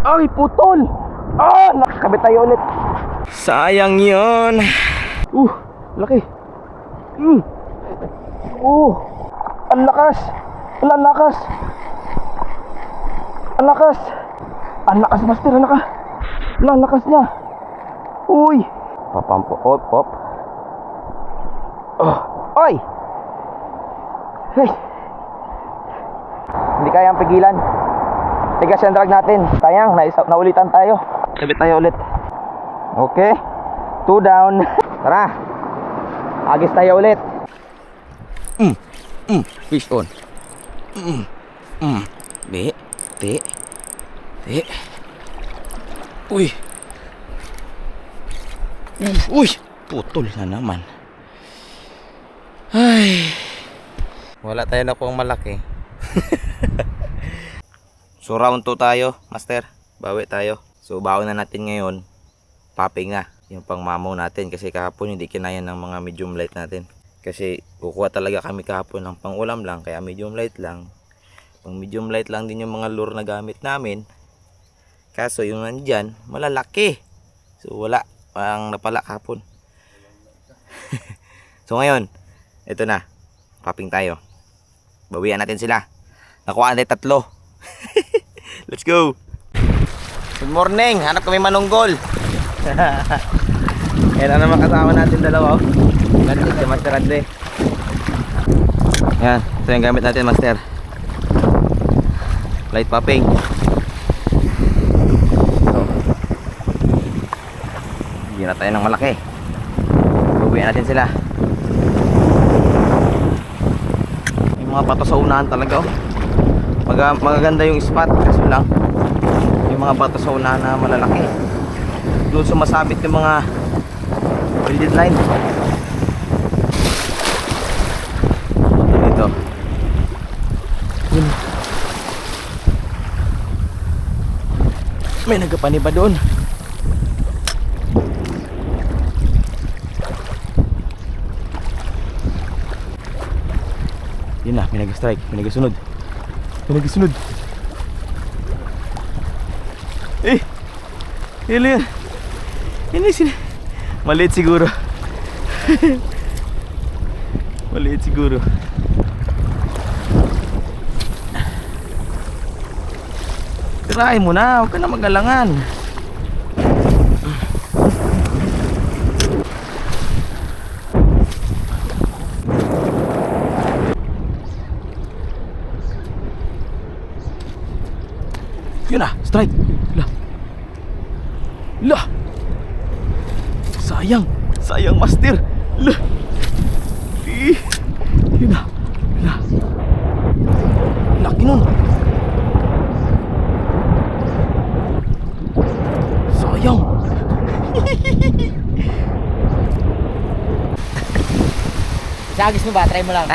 Ay, putol! Ah, nakakabit tayo ulit. Sayang yun. Laki. Ang lakas. Ang lakas. Ang lakas. Ang lakas, master. Ang lakas niya. Uy. Papampo. Op. Oy. Hey. Hindi kayang pigilan. Tigas yung drag natin. Sayang, naulitan tayo. Sabit tayo ulit. Okay. 2 down. Tara. Agis tayo ulit. Fish on. Be. Te. Uy. Putol na naman. Ay. Wala tayo na pong malaki. So round 2 tayo, master. Bawi tayo. So bawi na natin ngayon. Popping na yung pangmamaw natin. Kasi kahapon hindi kinaya ng mga medium light natin. Kasi kukuha talaga kami kahapon ng pangulam lang. Kaya medium light lang. Pang medium light lang din yung mga lure na gamit namin. Kaso yung nandyan, malalaki. So wala. Parang napala kahapon. So ngayon, ito na. Popping tayo. Bawian natin sila. Nakuha natin 3. Let's go. Good morning. Hanap kami manunggol. Yan na naman kasama natin dalawa. Natin si Master Andre. Yan. Ito yung gamit natin, Master. Light popping. So, bigyan na tayo ng malaki. Bawian natin sila. Yung mga bato sa unahan talaga. Magaganda yung spot. Kaso lang yung mga bato sa unahan na malalaki. Doon sumasabit yung mga welded line. Dito. May nagapani ba doon? Yun na, may nag-strike, may nag-sunod. Yan. Ini sini. Maliit siguro. Maliit siguro. Try mo na, huwag ka na magalangan. Yun na, strike. Lah. Sayang master. Lah. Yun na. Lah. Laki nun. Sayang. Sagis mo ba? Try mo lang.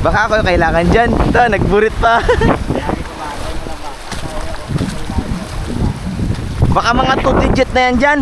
Baka ako kailangan dyan. Ito, nagburit pa. Baka mga 2 digit na yan dyan.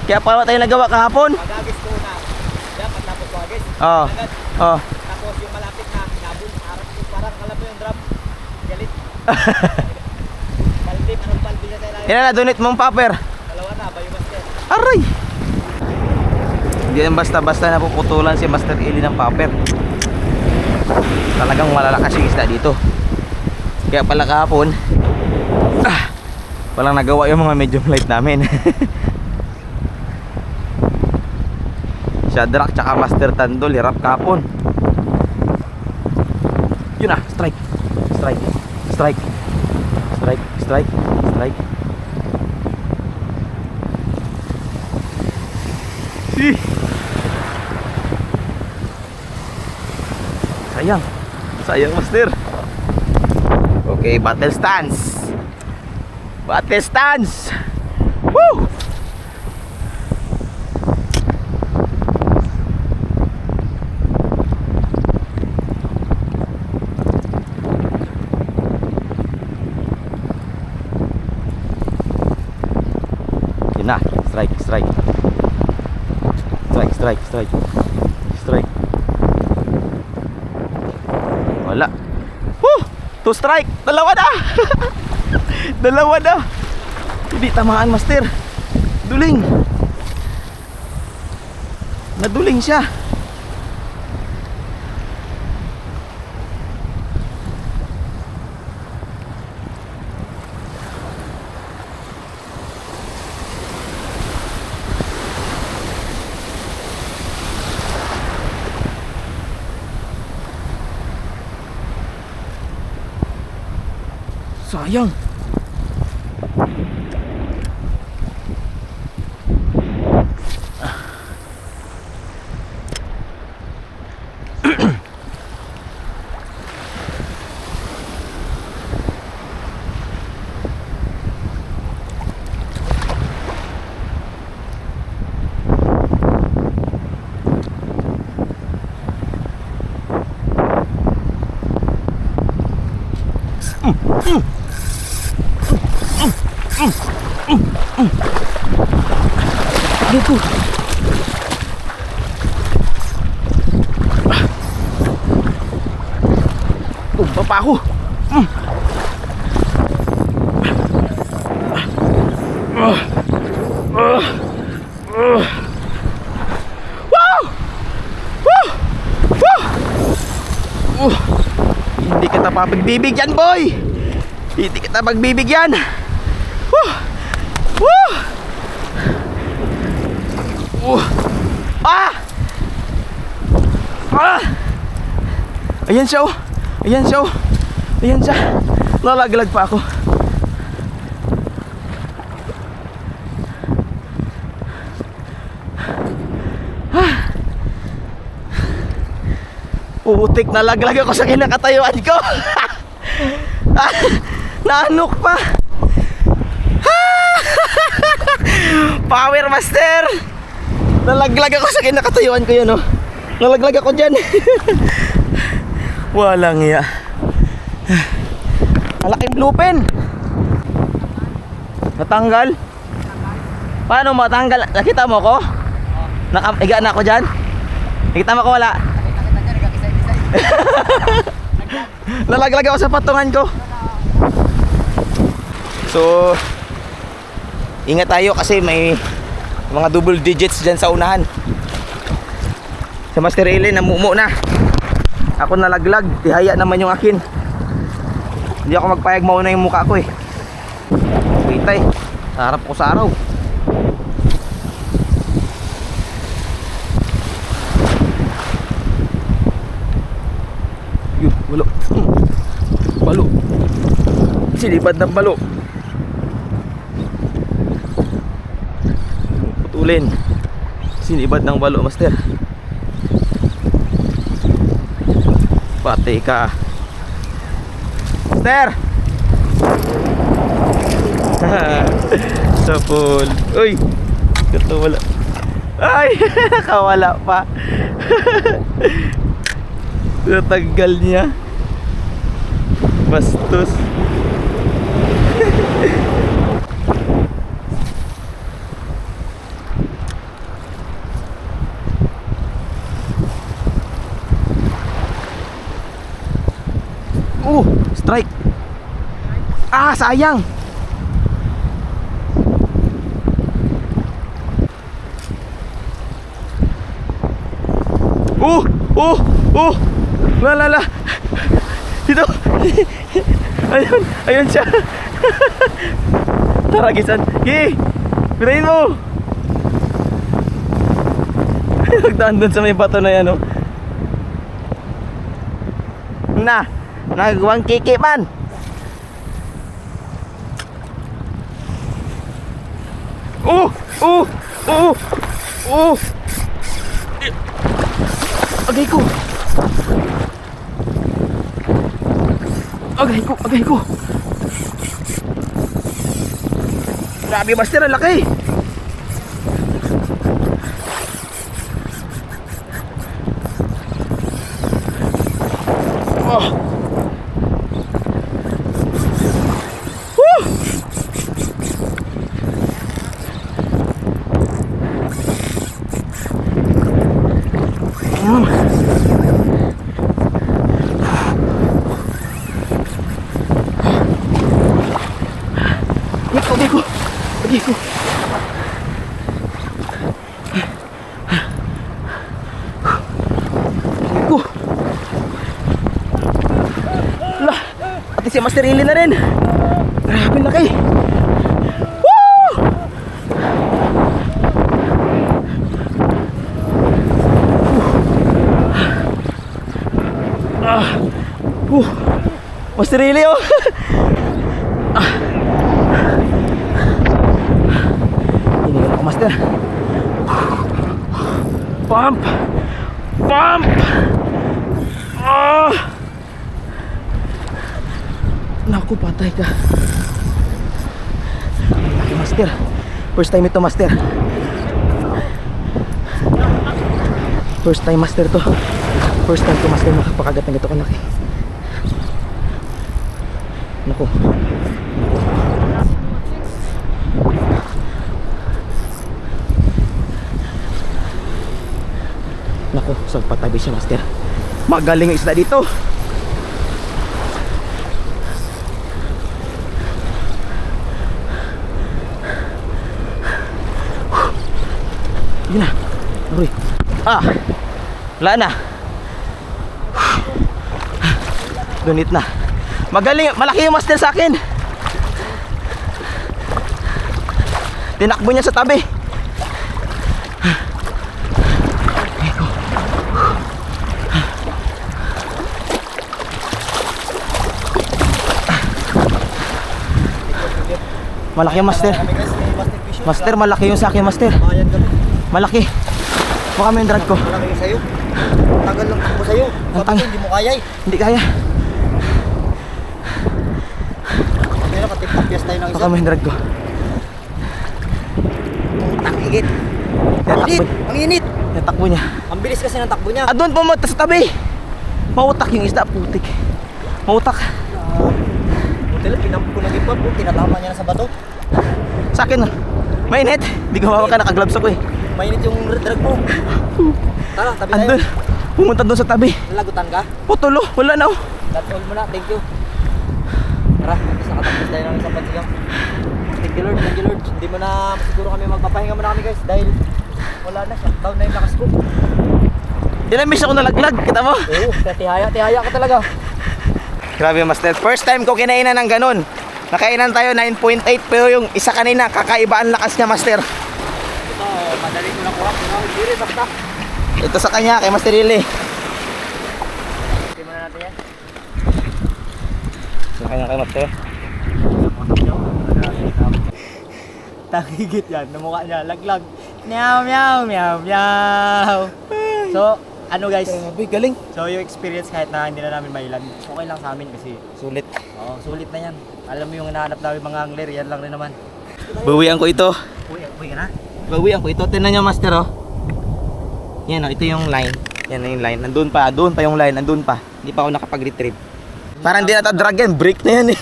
Kaya pala tayo nagawa kahapon. Pag-agis ko na. Yan, pagtapos ko agis. Oo. Tapos yung malapit na, hinabon. Parang alam mo yung drum. Galit. Palbib, anong palbib na tayo lang. Yan na, donate mong popper. Dalawa na, bayo master. Aray! Hindi yan basta-basta napuputulan si Master Eli ng popper. Talagang malalakas yung isda dito. Kaya pala kahapon, walang nagawa yung mga medium light namin. Shadrack tsaka Master Tandol, hirap kahapon. Yun na, strike. Sayang master. Okay, battle stance. Woo! Yun na, strike. Wala. Woo! 2 strike! Dalawa na! Dalawa na! Hindi tamaan, master. Duling. Naduling siya. Sayang. Dito. Tumba pa ako. Wow! Woo! Woo! Hindi kita papagbibigyan, boy. Hindi kita pagbibigyan. Woo! Woo! Ah! Ah! Ayan siya oh. Ayan siya oh. Ayan siya. Lalaglag pa ako. Putik, nalaglag ako sa kinakatayuan ko. Naanok pa. Power master. Nalaglag ako sa kinakatayuan ko yun oh. Nalaglag ako dyan. Walang iya. Malaking bluepin. Natanggal. Paano matanggal? Nakita mo ko? Nakaiga na ako dyan. Nakita mo ko wala? Nalaglag ako sa patungan ko. So ingat tayo kasi may mga double digits dyan sa unahan. Si Master Ellen namumo na. Ako nalaglag, tihaya naman yung akin. Hindi ako magpayag, mauna yung mukha ko eh. Pitay, harap ko sa araw. Yun, balo. Balo. Sinibad ng balo. Putulin. Sinibad ng balo, master. Pati ka. Master. Sa pool. Uy. Ito wala. Ay, kawala pa. Natanggal niya. Bastos. Strike. Ah, sayang. La. Dito. Ayun, ayun siya. Taragisan. Gi. Pirain mo. Nagdaan dun sa may bato na yan, oh. Na. Nagawang kiki man. Agay ko. Grabe, master, ang laki. natin si Master Ili na rin. Grabe laki. Woo! Master Ili oh. Hinigal ako Master. Pump! Pump! Ah! Naku, patay ka. Laki Master. First time ito Master. First time Master to. First time to Master makapakagat ng ito kalaki. Naku. Naku, sagpatabi siya Master. Magaling ang isda dito. Yun na. Aroy. Ah. Wala na. Dunit na. Magaling, malaki yung Master sa akin. Tinakbo niya sa tabi. Malaki yung Master. Master, malaki yung sa akin Master. Malaki. Baka mo yung drag ko. Malaki yung sa'yo. Tagal lang takbo sa'yo. Sabi ko, hindi mo kaya eh. Hindi kaya. Pero katipapyas tayo ng isa. Baka mo yung drag ko. Ang higit. Init! Ang init! Yung takbo niya. Ang bilis kasi ng takbo niya. Ah, doon pumunta sa tabi. Mautak yung isda, putik. Mautak. Buti lang, pinampo ko ng ipon. Tinatama niya na sa bato. Sa akin, mainit. Hindi ko mawaka, nakagloves ako eh. Mainit yung drag mo. Tara, tabi tayo. Andun. Pumunta doon sa tabi. Lagutan ka? Putulo, wala na oh. That's all muna. Thank you. Tara, isa katapos tayo ng isang pansigang. Thank you Lord, thank you Lord. Hindi mo na siguro kami magpapahinga muna kami guys dahil wala na, shutdown na yung lakas ko. Dinamiss ako nalaglag, kita mo? Oo, tihaya ka talaga. Grabe Master, first time ko kinainan ng ganun. Nakainan tayo 9.8 pero yung isa kanina, kakaiba ang lakas niya Master. Ito, madali ko nakuha. Hindi rin, basta. Ito sa kanya, kay Master Ili. Hindi mo na natin yan. Sa kanya kay Master. Tangigit yan, namukha niya, laglag. Meow, meow, meow, meow. So, ano guys? Grabe, galing. So, yung experience kahit na hindi na namin mailan, okay lang sa amin kasi Sulit. sulit na yan. Alam mo yung hinahanap namin mga angler, yan lang rin naman. Bawian ko ito. Uy ka na? Bawian ko ito. Tingnan nyo Master oh. Yan oh, ito yung line. Yan na yung line. Nandun pa yung line, nandun pa. Hindi pa ako nakapag-retrieve. Parang hindi na ito-drag yan, break na yan eh.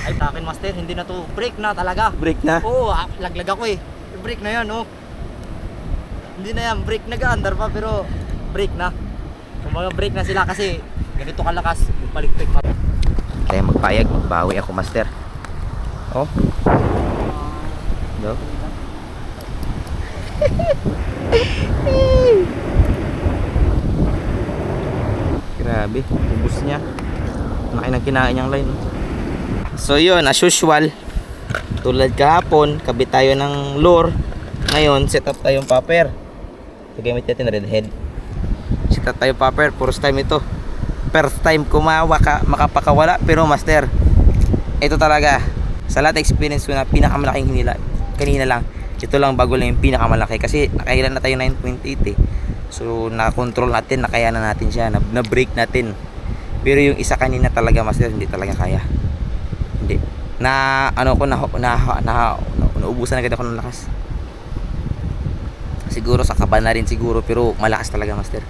Ay, sa akin Master, hindi na to break na talaga. Break na. Oo, laglag ako eh. Yung break na yan, oh. Hindi na yan, break nag-under pa pero break na. Kung mga break na sila kasi ganito kalakas, paligpik pa. Kaya magpayag, magbawi ako Master. Oh. No? Grabe, ubus niya. Laki ng kinain niyang line. So yun, as usual, tulad kahapon, kabit tayo ng lure. Ngayon, set up tayong popper. Gamit natin redhead. Set up tayo popper, first time ito. First time ko makapakawala. Pero Master, ito talaga, sa lahat experience ko na pinakamalaking hinila, kanina lang, ito lang bago lang yung pinakamalaki. Kasi nakailan na tayo 9.8 eh. So na-control natin, nakayanan natin siya, na-break natin. Pero yung isa kanina talaga Master, hindi talaga kaya. Hindi. Naubusan agad ako ng lakas. Siguro sa kaba na rin siguro, pero malakas talaga Master.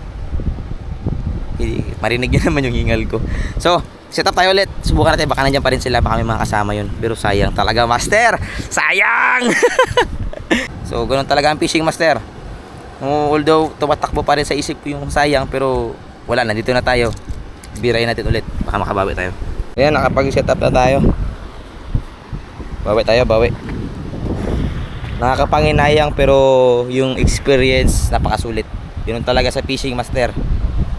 Marinig nyo naman yung hingal ko. So, set up tayo ulit. Subukan natin, baka nandiyan pa rin sila, baka may mga kasama yun. Pero sayang talaga Master. Sayang! So, ganun talaga ang fishing Master. Although tumatakbo pa rin sa isip ko yung sayang, pero wala, nandito na tayo. Birayin natin ulit, baka makabawi tayo. Ayan, nakapag-set up na tayo. Bawi tayo, bawi. Nakakapanginayang pero yung experience napakasulit. Yun talaga sa fishing Master.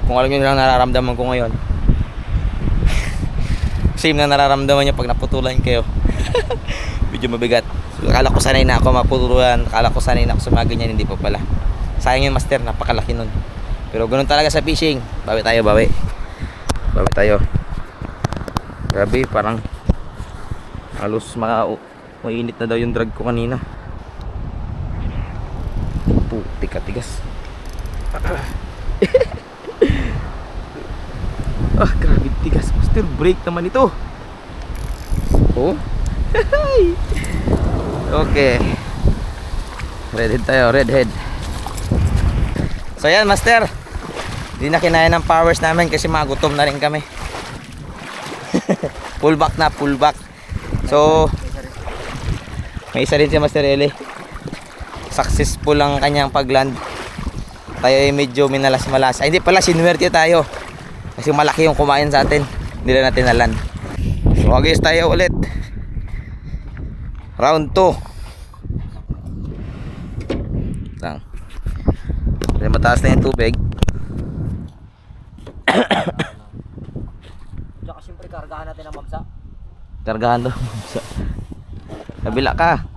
Kung alam nyo lang nararamdaman ko ngayon. same na nararamdaman nyo pag naputulan kayo. Medyo mabigat. So, akala ko sanay na ako maputulan, akala ko sanay na ako sa mga ganyan, hindi pa pala. Sayang yun master, napakalaki nun. Pero ganun talaga sa fishing. Bawi tayo, bawi. Bawi tayo. Grabe, parang halos mainit na daw yung drag ko kanina. Putik katigas. Ah, grabe tigas master. Break naman ito. Oh. Okay. Redhead tayo, redhead. So yan master, hindi na kinaya ng powers namin kasi magutom na rin kami. Pull back na, pull back. So may isa rin si Master Eli. Successful ang kanyang pagland. Tayo ay medyo minalas-malas. Ay hindi pala, sinuwerte tayo kasi malaki yung kumain sa atin. Hindi na natin nalan. So guys, tayo ulit. Round 2 lang. Kasi mataas na yung tubig. Tsaka siyempre kargahan natin ang mamsa. Kargahan daw. Kabila ka.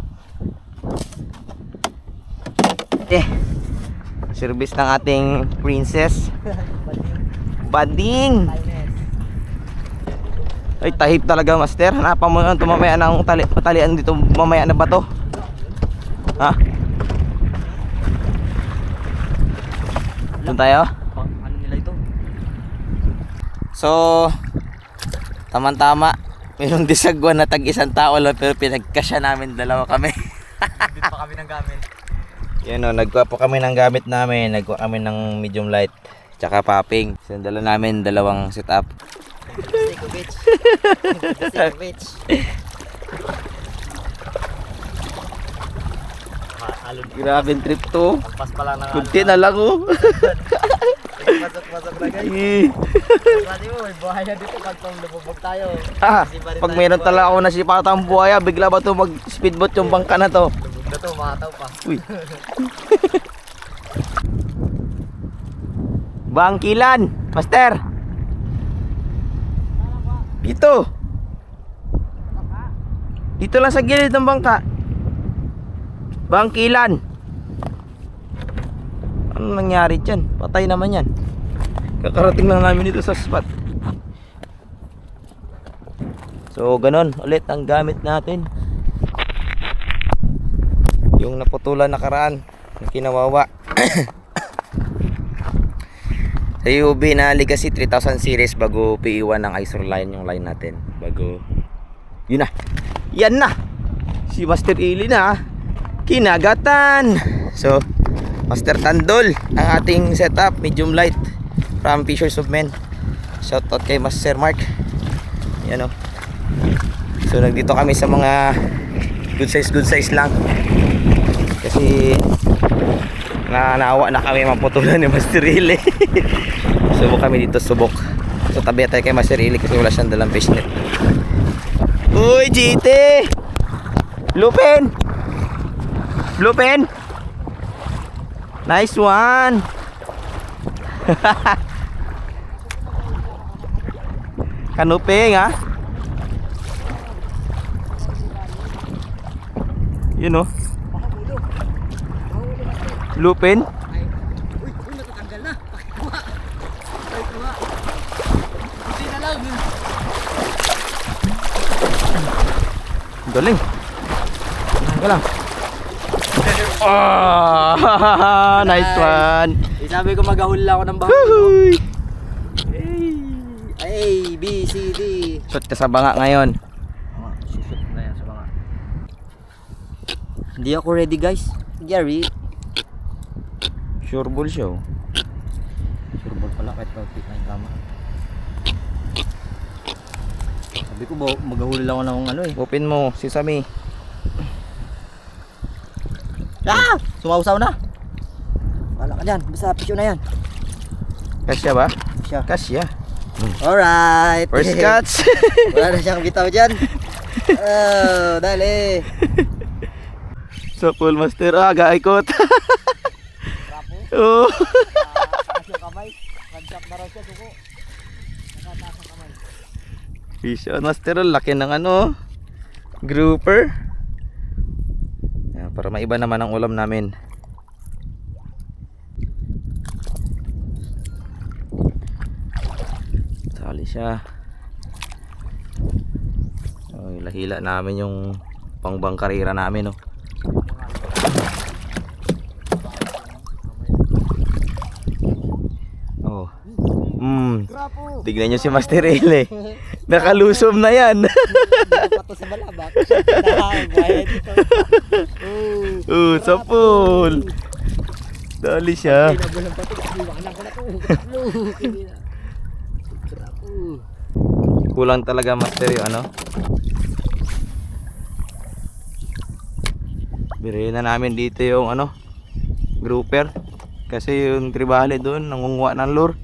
Service ng ating princess. Bading. Ay, tahip talaga master. Hanapan mo yung tumamaya ng matalian dito. Mamaya na ba to? Ha? Doon tayo? Ano nila ito? So, tama-tama. Mayroong disagwan na tag-isang tao lang pero pinagkasya namin, dalawa kami. Bit pa kami ng gamit. Yan o, nagkuha po kami ng gamit namin. Nagkuha kami ng medium light tsaka popping. So, dala namin dalawang setup. Stick of bitch. Stick of bitch. Grabe trip to. Pas pa lang ng Kunti na lang oh. Pasok na guys. Pati mo, may buhaya dito pag lumubog tayo. Pag mayroon talaga ako nasipatang buhaya, bigla ba to mag-speedboat yung bangka na to? Lubog na to, makataw pa. Uy. Bangkilan, master. Dito. Dito lang sa gilid ng bangka. Bangkilan. Ano nangyari dyan? Patay naman yan. Kakarating lang namin dito sa spot. So ganon ulit ang gamit natin. Yung naputulan nakaraan na kinawawa. Sa UB na Legacy 3000 series bago PE1 ng Isor line yung line natin. Bago yun na. Yan na. Si Master Eli na kinagatan. So Master Tandol ang ating setup, medium light from Fishers of Men. Shoutout kay Master Mark. Yan o. So nagdito kami sa mga good size lang. Kasi nanawa na kami maputulan ni Master Eli. Subok kami dito, subok. So tabi tayo kay Master Eli kasi wala siyang dalang fishnet. Uy, GT! Lupin! Lupin! Nice one! Kanuping ha? Yun o. Lupin? Uy, natatanggal na. Pakikuha. Pakikuha. Hindi na lang. Galing. Galing lang. Oh, nice one. Sabi ko maghahuli lang ako ng baho. Huhuy. A, B, C, D. Shot ka sa banga ngayon. Susut na yan sa mga. Hindi ako ready guys. Gary. Sure ball siya oh. Sure ball pala kahit pag-pick na yung kama. Sabi ko maghahuli lang ako ng ano eh. Open mo, sesame. Ah! Sumausaw na. Wala ka dyan. Basta pisyo na yan. Kasya ba? Siya. Kasya. Alright. First catch. Wala na siyang bitaw dyan. Oh, dali. So full master. Ah, gaikot. Rapo. Oh. Taas yung kamay. Nag-jump na raw siya. Suko. Nakataas ang kamay. Fish on master, laki ng ano, grouper. Yan, para maiba naman ang ulam namin. Sali siya. Oh, hila namin yung pangbangkarira namin, oh. Oh. Grapo. Tignan nyo si Master Ele. Nakalusom na yan. Pato sa balabak. Bayad ito. Sa pool. Dali siya. Pinabulang pato. Iwanan ko na to. Grapo. Kulang talaga Master yung ano. Birahin na namin dito yung ano, grouper. Kasi yung tribale doon nangunguha ng lure.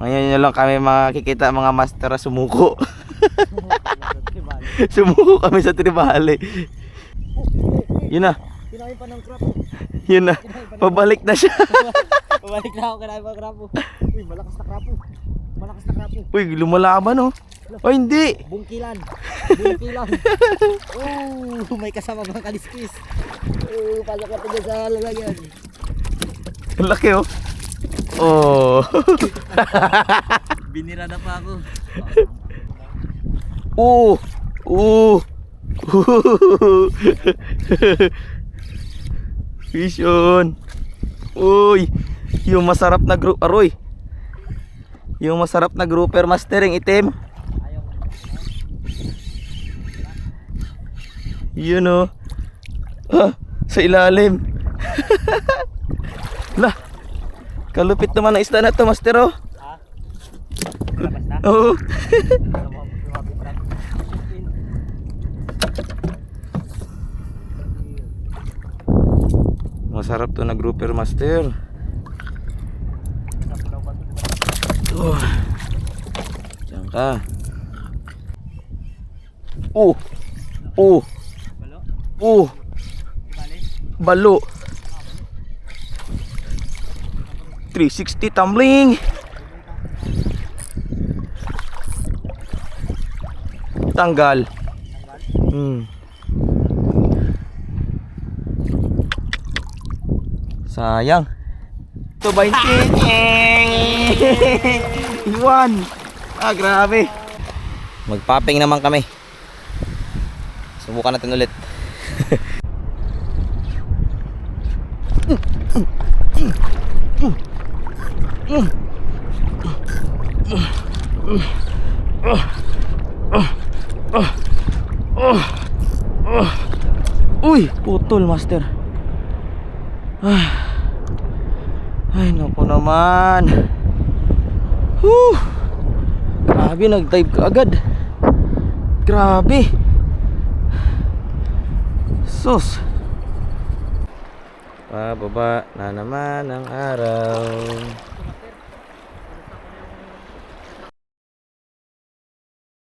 Ngayon nyo lang kami makikita mga master na sumuko. Sumuko kami sa tribale. Yun na. Kinain pa ng crap. Yun na. Pabalik na siya. Pabalik na ako, kinain pa ng crap. Uy, malakas na crap. Malakas na crap. Uy, lumalaban oh. Oh, hindi. Bungkilan. Bungkilan. Oh, may kasama mga kaliskis. Oh, pasok ka dyan sa lalagyan. Ang laki oh. Oh. Binira na pa ako. Fish on. Uy, yung masarap na group aroy. Yung masarap na grouper master yung itim. Yun oh. Sa ilalim. Lah. Kalupit naman ang isda na to master oh. Ha? Labas na? Oo. Masarap to na grouper master. Diyan ka. Balo. 360 tumbling. Tanggal. Sayang. Ito 20. Iwan. Grabe. Magpaping naman kami. Subukan natin ulit. Uy, putol master. Ay, naku naman. Grabe, nag-dive ka agad. Grabe. Sus. Pababa na naman ang araw.